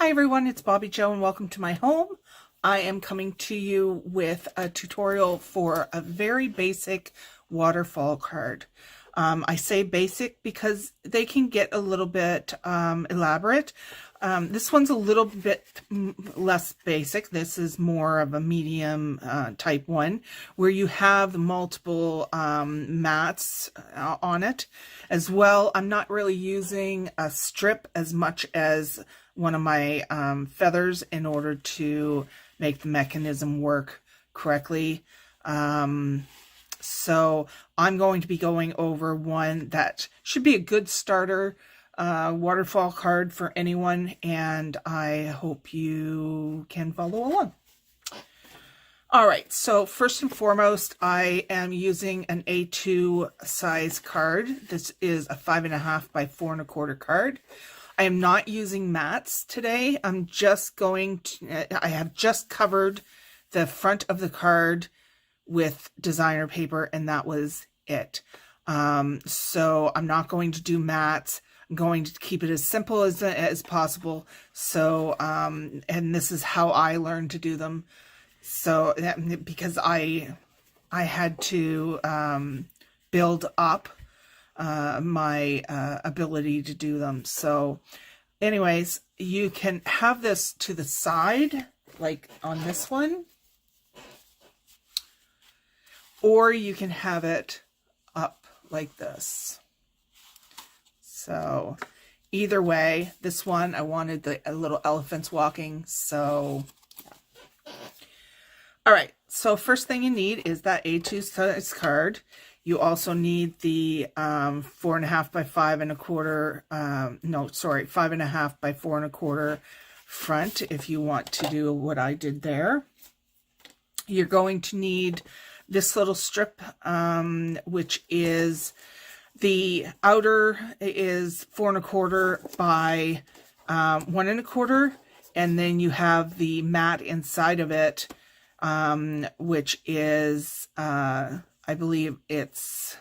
Hi everyone, it's Bobbi-Jo and welcome to my home. I am coming to you with a tutorial for a very basic waterfall card. I say basic because they can get a little bit elaborate. This one's a little bit less basic. This is more of a medium type one where you have multiple mats on it as well. I'm not really using a strip as much as one of my feathers in order to make the mechanism work correctly. So I'm going to be going over one that should be a good starter waterfall card for anyone, and I hope you can follow along. All right, so first and foremost, I am using an A2 size card. This is a 5.5 by 4 1/4 card. I am not using mats today. I'm just going to, I have just covered the front of the card with designer paper, and that was it. So I'm not going to do mats. I'm going to keep it as simple as possible. So, and this is how I learned to do them. So, because I had to build up my ability to do them. So anyways, you can have this to the side, like on this one, or you can have it up like this. So either way, this one, I wanted the little elephants walking. So, all right. So first thing you need is that A2 size card. You also need the 4.5 by 5 1/4, no, sorry, 5.5 by 4 1/4 front if you want to do what I did there. You're going to need this little strip, which is the outer is 4 1/4 by 1 1/4, and then you have the mat inside of it, which is I believe it's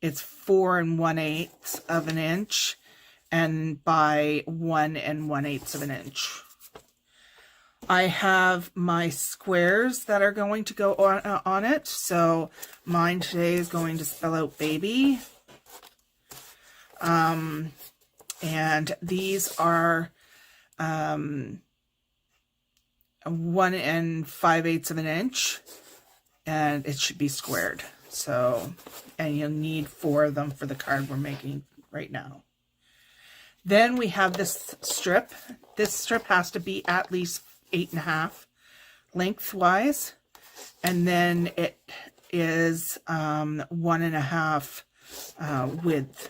4 1/8 of an inch and by 1 1/8 of an inch. I have my squares that are going to go on it. So mine today is going to spell out baby. And these are 1 5/8 of an inch. And it should be squared. So, and you'll need 4 of them for the card we're making right now. Then we have this strip. This strip has to be at least 8.5 lengthwise. And then it is 1.5 width.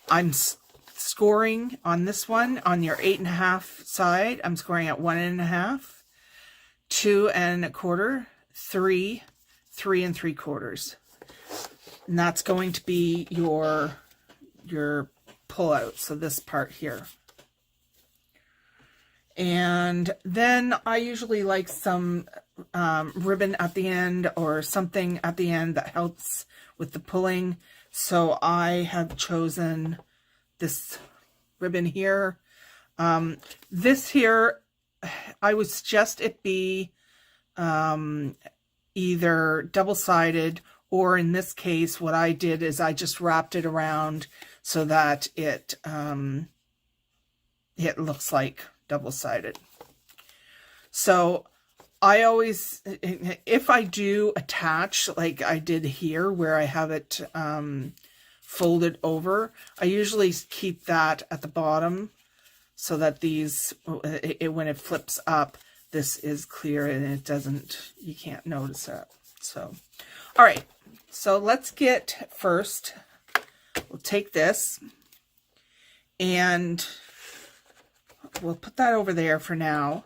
I'm scoring on this one, on your 8.5 side, I'm scoring at 1.5, 2 1/4, 3 3 3/4, and that's going to be your pull out. So this part here, and then I usually like some ribbon at the end or something at the end that helps with the pulling. So I have chosen this ribbon here. This here, I would suggest it be either double-sided, or in this case, what I did is I just wrapped it around so that it looks like double-sided. So I always, if I do attach, like I did here where I have it folded over, I usually keep that at the bottom so that these, when it flips up, this is clear and it doesn't, you can't notice it. So, all right, so let's get first, we'll take this and we'll put that over there for now.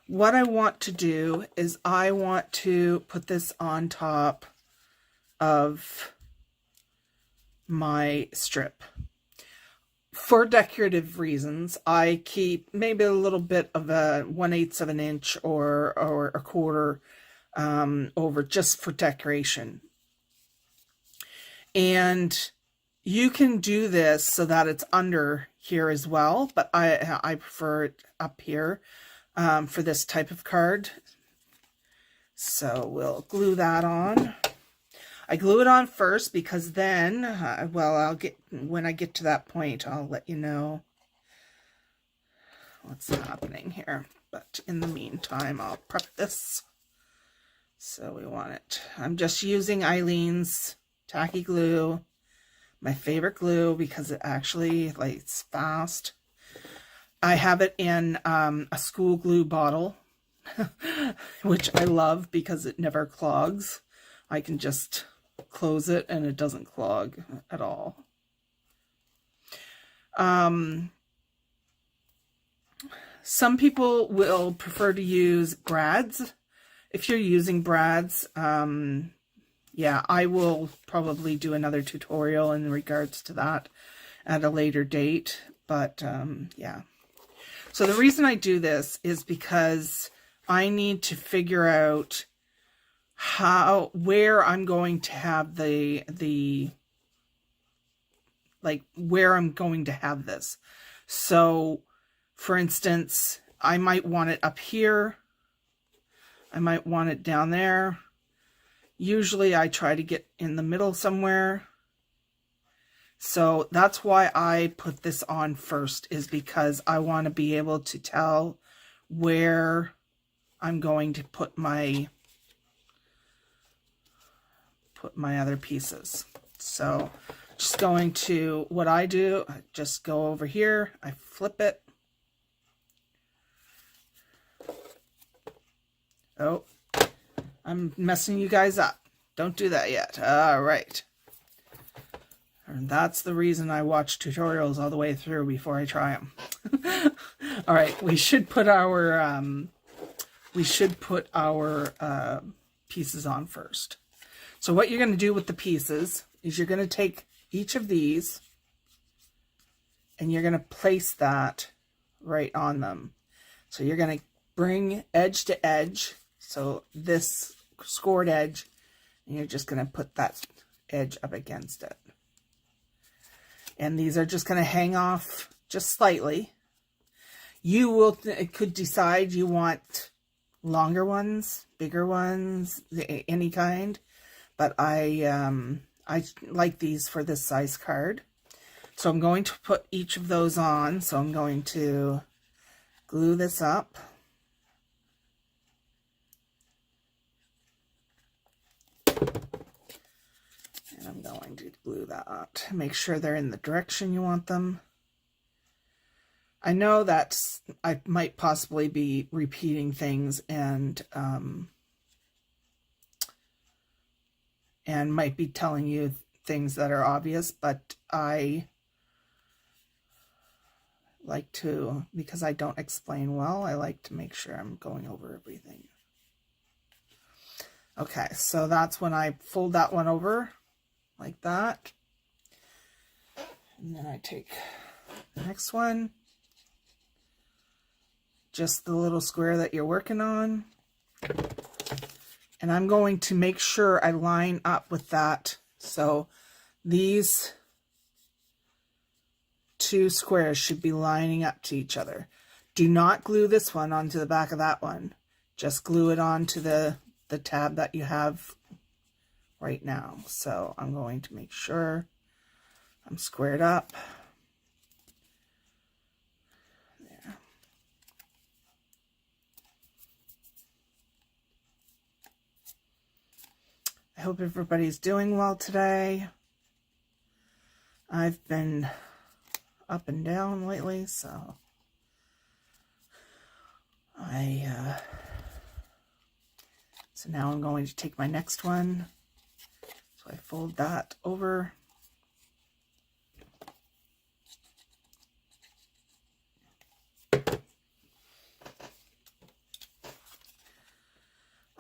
What I want to do is I want to put this on top of my strip. For decorative reasons, I keep maybe a little bit of a 1/8 of an inch or a quarter over, just for decoration. And you can do this so that it's under here as well, but I prefer it up here for this type of card. So we'll glue that on. I glue it on first because then, well, when I get to that point, I'll let you know what's happening here. But in the meantime, I'll prep this. So we want it. I'm just using Eileen's tacky glue, my favorite glue, because it actually lights fast. I have it in a school glue bottle, which I love because it never clogs. I can just close it and it doesn't clog at all. Some people will prefer to use brads. If you're using brads, yeah, I will probably do another tutorial in regards to that at a later date. But yeah. So the reason I do this is because I need to figure out where I'm going to have where I'm going to have this. So for instance, I might want it up here. I might want it down there. Usually I try to get in the middle somewhere. So that's why I put this on first, is because I want to be able to tell where I'm going to put my other pieces. So just going to, what I do, I just go over here, I flip it. Oh, I'm messing you guys up. Don't do that yet. All right. And that's the reason I watch tutorials all the way through before I try them. All right, we should put our pieces on first. So what you're going to do with the pieces is you're going to take each of these and you're going to place that right on them. So you're going to bring edge to edge. So this scored edge, and you're just going to put that edge up against it. And these are just going to hang off just slightly. You could decide you want longer ones, bigger ones, any kind. But I like these for this size card. So I'm going to put each of those on. So I'm going to glue this up. And I'm going to glue that. Make sure they're in the direction you want them. I know that I might possibly be repeating things and might be telling you things that are obvious, but I like to, because I don't explain well, I like to make sure I'm going over everything. Okay, so that's when I fold that one over like that. And then I take the next one, just the little square that you're working on. And I'm going to make sure I line up with that. So these two squares should be lining up to each other. Do not glue this one onto the back of that one. Just glue it onto the tab that you have right now. So I'm going to make sure I'm squared up. There. I hope everybody's doing well today. I've been up and down lately, so so now I'm going to take my next one. So I fold that over.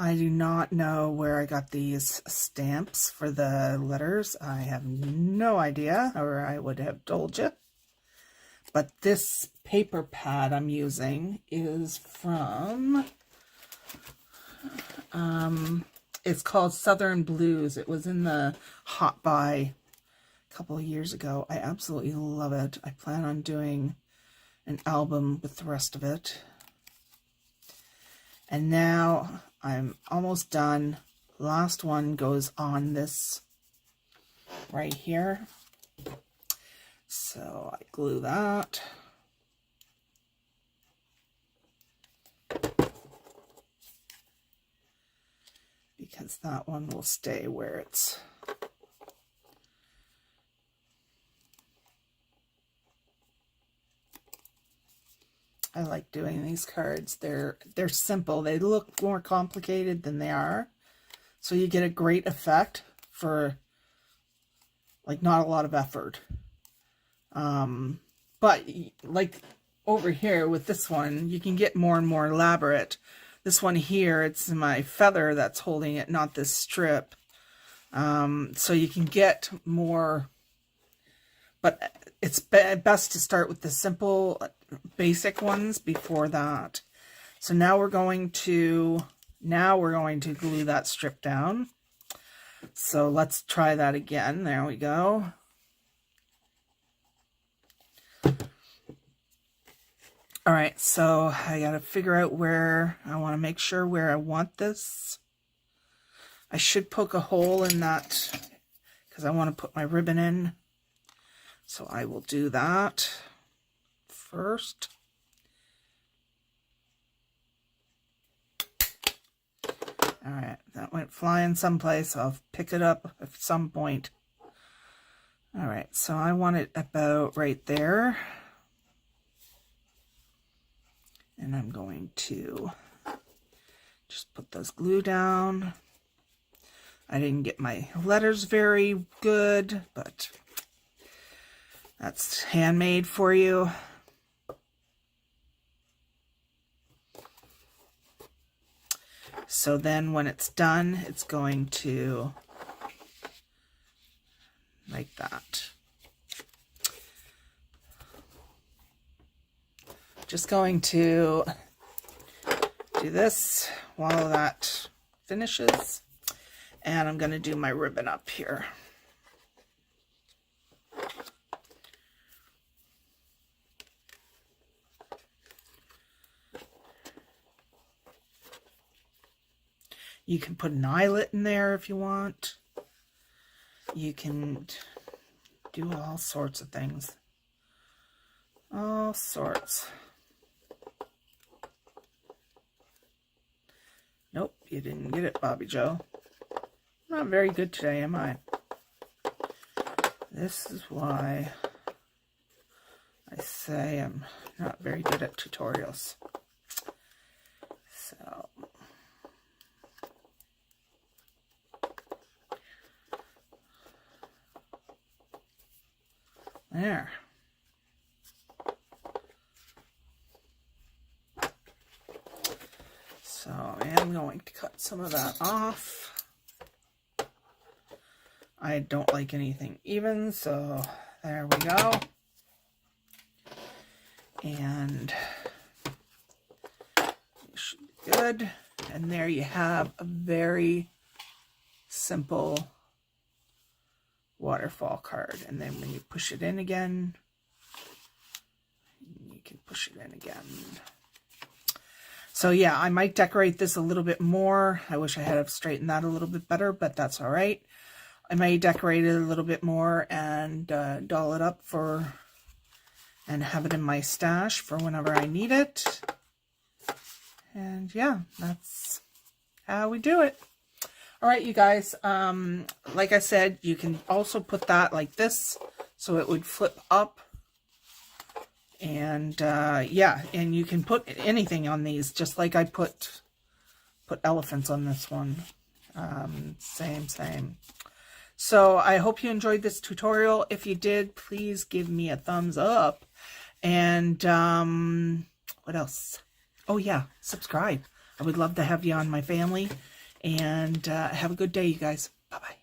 I do not know where I got these stamps for the letters. I have no idea, or I would have told you. But this paper pad I'm using is from, it's called Southern Blues. It was in the Hot Buy a couple of years ago. I absolutely love it. I plan on doing an album with the rest of it. And now I'm almost done. Last one goes on this right here. So I glue that. Because that one will stay where it's. I like doing these cards. They're simple. They look more complicated than they are. So you get a great effect for like not a lot of effort. But like over here with this one, you can get more and more elaborate. This one here, it's my feather that's holding it, not this strip. So you can get more, but it's best to start with the simple, basic ones before that. So now we're going to glue that strip down. So let's try that again. There we go. All right, so I got to figure out where I want to make sure where I want this. I should poke a hole in that because I want to put my ribbon in. So I will do that first. All right, that went flying someplace. I'll pick it up at some point. All right, so I want it about right there. And I'm going to just put those glue down. I didn't get my letters very good, but that's handmade for you. So then when it's done, it's going to like that. Just going to do this while that finishes, and I'm going to do my ribbon up here. You can put an eyelet in there if you want. You can do all sorts of things. All sorts. Nope, you didn't get it, Bobbi-Jo. I'm not very good today, am I? This is why I say I'm not very good at tutorials. So, there. So I am going to cut some of that off. I don't like anything even, so there we go. And it should be good. And there you have a very simple waterfall card. And then when you push it in again, you can push it in again. So yeah, I might decorate this a little bit more. I wish I had have straightened that a little bit better, but that's all right. I may decorate it a little bit more and doll it up and have it in my stash for whenever I need it. And yeah, that's how we do it. All right, you guys, like I said, you can also put that like this so it would flip up. And yeah, and you can put anything on these, just like I put elephants on this one. Same. So I hope you enjoyed this tutorial. If you did, please give me a thumbs up. And what else? Oh yeah, subscribe. I would love to have you on my family. And have a good day, you guys. Bye-bye.